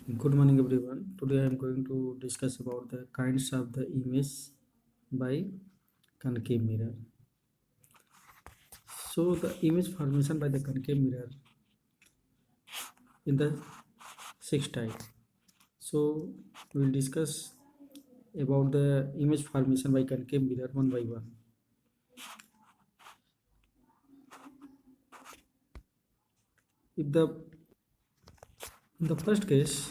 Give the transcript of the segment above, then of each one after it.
Good morning, everyone. Today I am going to discuss about the kinds of the image by concave mirror. So the image formation by the concave mirror in the six type. So we will discuss about the image formation by concave mirror one by one. If the in the first case,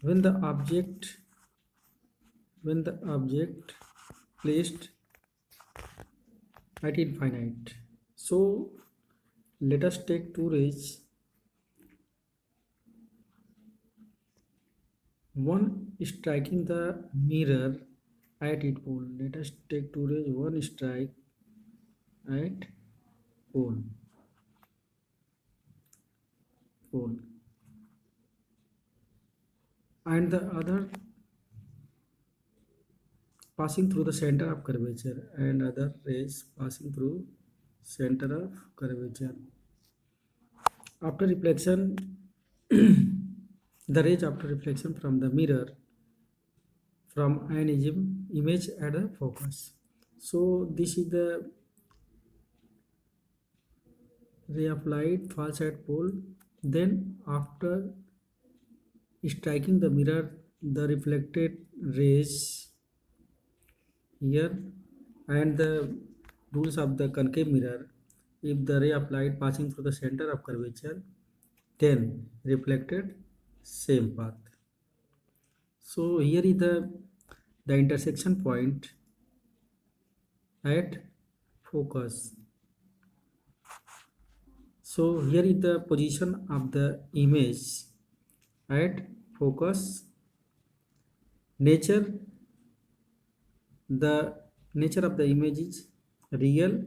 when the object placed at infinite. So let us take two rays, one striking the mirror at its pole. Let us take two rays, one strike at pole, pole, and the other passing through the center of curvature, and other rays passing through center of curvature. After reflection, the rays after reflection from the mirror from an image at the focus. So this is the ray of light falls at pole. Then after striking the mirror, the reflected rays here and the rules of the concave mirror. If the ray of light passing through the center of curvature, then reflected same path. So here is the intersection point at focus. So here is the position of the image at focus. Nature, the nature of the image is real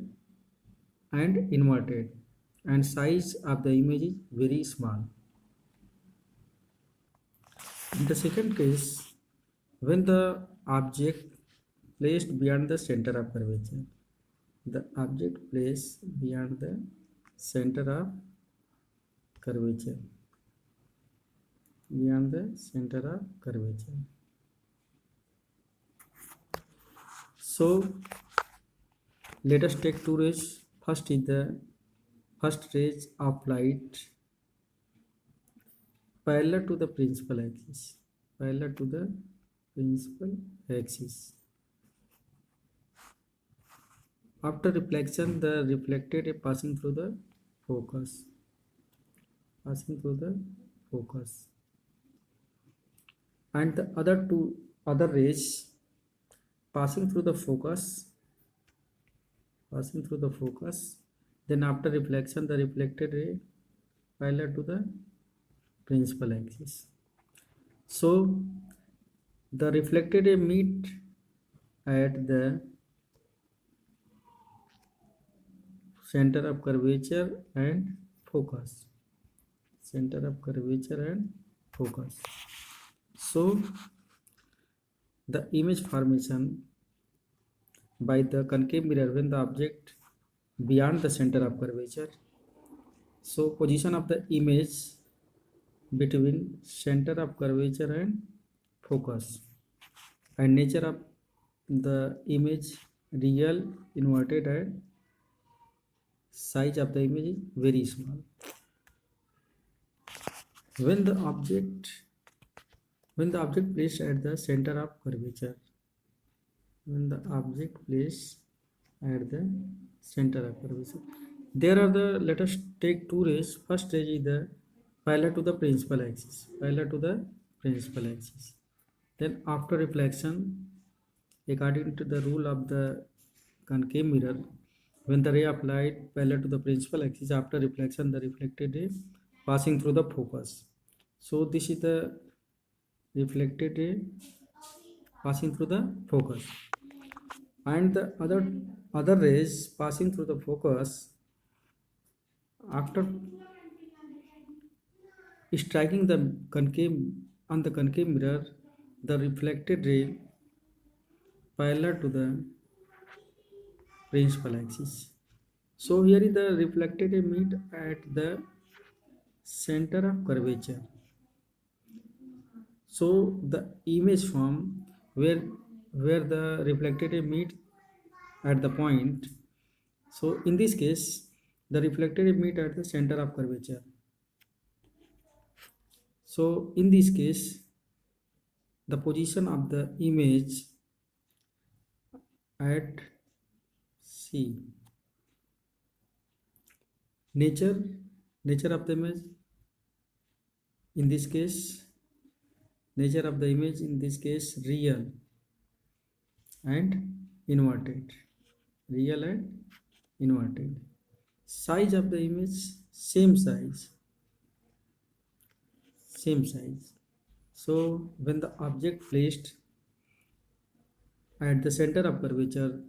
and inverted, and size of the image is very small. In the second case, when the object placed beyond the center of curvature, the object placed beyond the center of curvature, beyond the center of curvature. So let us take two rays. First is the first rays of light parallel to the principal axis, parallel to the principal axis. After reflection, the reflected ray passing through the focus, passing through the focus, and the other rays passing through the focus, passing through the focus. Then after reflection, the reflected ray parallel to the principal axis. So the reflected ray meet at the center of curvature and focus, center of curvature and focus. So the image formation by the concave mirror when the object beyond the center of curvature. So position of the image between center of curvature and focus, and nature of the image real, inverted, and size of the image is very small. When the object placed at the center of curvature, when the object placed at the center of curvature, there are the, let us take two rays. First ray is the parallel to the principal axis, parallel to the principal axis. Then after reflection, according to the rule of the concave mirror, when the ray of light parallel to the principal axis, after reflection, the reflected ray passing through the focus. So this is the reflected ray passing through the focus, and the other rays passing through the focus after striking the concave on the concave mirror, the reflected ray parallel to the principal axis. So here is the reflected meet at the center of curvature, So the image form where the reflected ray meet at the point. So in this case, the reflected ray meet at the center of curvature. So in this case, the position of the image at C. Nature, nature of the image in this case, nature of the image in this case real and inverted, real and inverted. Size of the image same size, same size. So when the object placed at the center of curvature,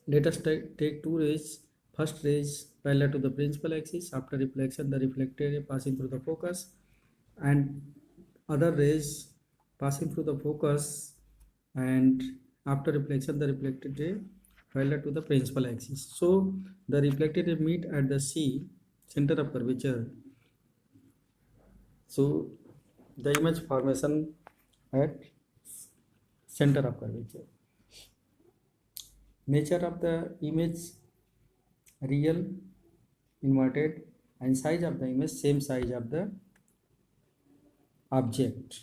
let us take two rays. First rays parallel to the principal axis. After reflection, the reflected ray passing through the focus, and other rays passing through the focus, and after reflection, the reflected ray parallel to the principal axis. So the reflected ray meet at the C, center of curvature. So the image formation at center of curvature. Nature of the image real, inverted, and size of the image same size of the object.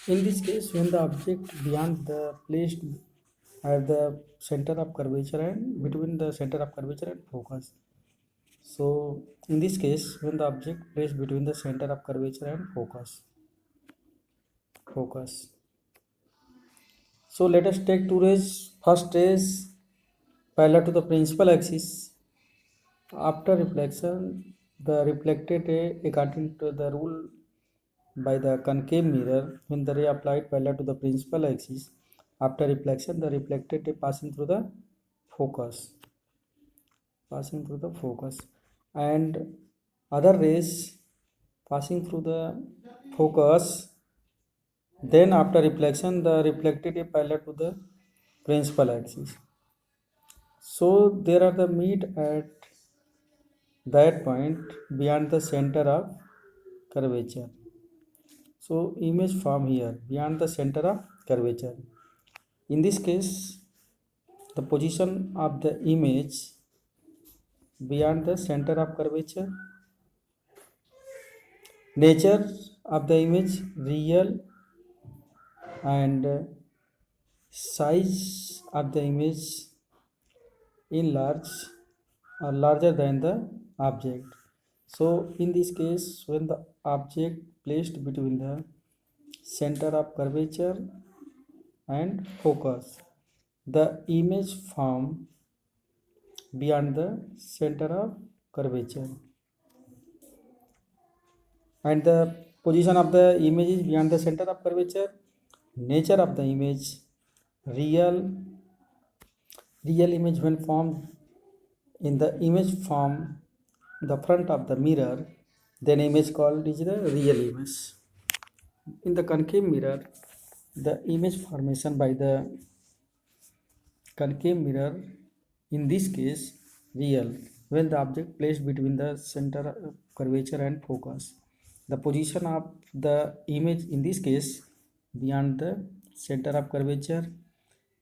In this case, when the object beyond the placed at the center of curvature and between the center of curvature and focus. So in this case, when the object placed between the center of curvature and focus. So let us take two rays. First rays parallel to the principal axis. After reflection, the reflected ray according to the rule by the concave mirror, when the ray applied parallel to the principal axis, after reflection, the reflected ray passing through the focus, and other rays passing through the focus. Then after reflection, the reflected ray parallel to the principal axis. So there are the meet at that point beyond the center of curvature. So image form here beyond the center of curvature. In this case, the position of the image beyond the center of curvature, nature of the image real, and size of the image in large or larger than the object. So in this case, when the object placed between the center of curvature and focus, the image form beyond the center of curvature, and the position of the image is beyond the center of curvature. Nature of the image real, image when formed in the image form the front of the mirror, then image called is the real image. In the concave mirror, the image formation by the concave mirror in this case real when the object placed between the center of curvature and focus. The position of the image in this case beyond the center of curvature.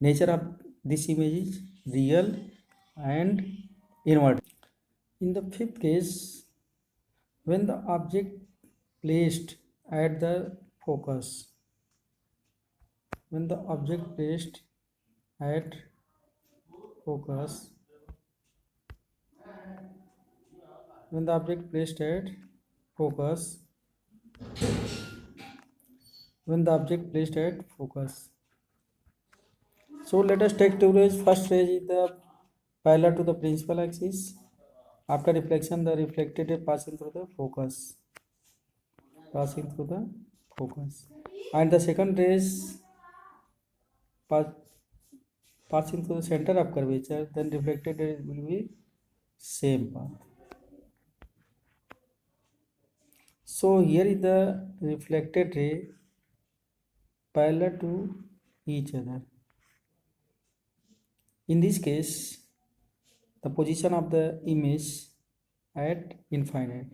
Nature of this image is real and inverted. In the fifth case, when the object placed at the focus, when the object placed at focus, when the object placed at focus, when the object placed at focus. So let us take two rays. First ray is the parallel to the principal axis. After reflection, the reflected ray passing through the focus, and the second rays pass, passing through the center of curvature. Then reflected ray will be same path. So here is the reflected ray parallel to each other. In this case, the position of the image at infinite,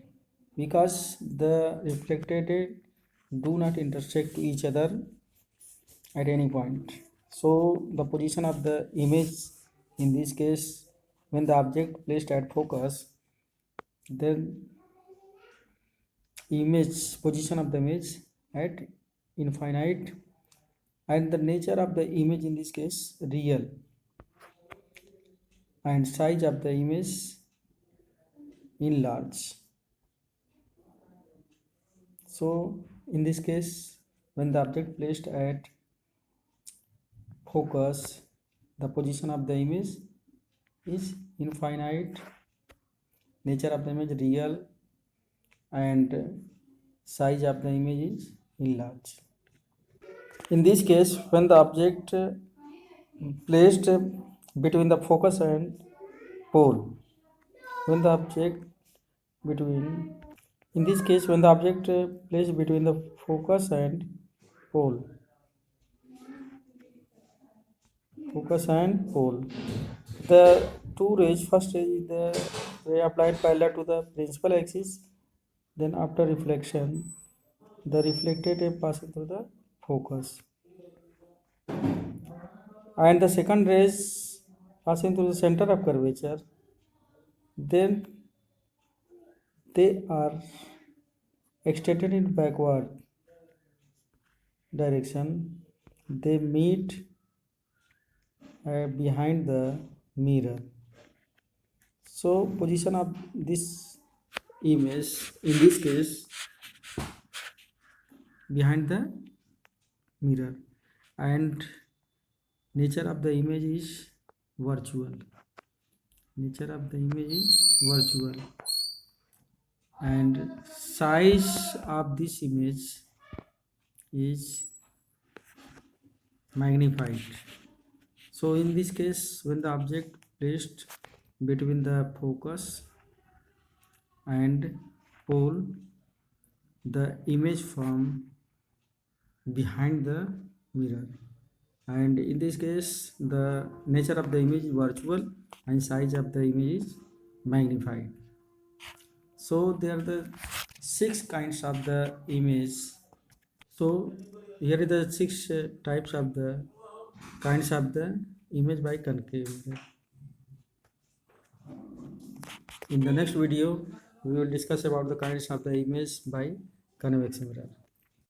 because the reflected ray do not intersect to each other at any point. So the position of the image in this case, when the object placed at focus, then image position of the image at infinite, and the nature of the image in this case real, and size of the image in large. So in this case, when the object placed at focus, the position of the image is infinite, nature of the image real, and size of the image is large. In this case, when the object placed between the focus and pole, when the object between in this case when the object placed between the focus and pole, the two rays, first ray is the ray applied parallel to the principal axis, then after reflection the reflected ray passing through the focus, and the second rays passing through the center of curvature, then they are extended in backward direction, they meet behind the mirror. So position of this image in this case behind the mirror, and nature of the image is virtual, nature of the image is virtual, and size of this image is magnified. So in this case, when the object placed between the focus and pole, the image from behind the mirror, and in this case the nature of the image is virtual and size of the image is magnified. So there are the 6 kinds of the image. So here are the 6 types of the kinds of the image by concave mirror. In the next video we will discuss about the kinds of the image by convex mirror.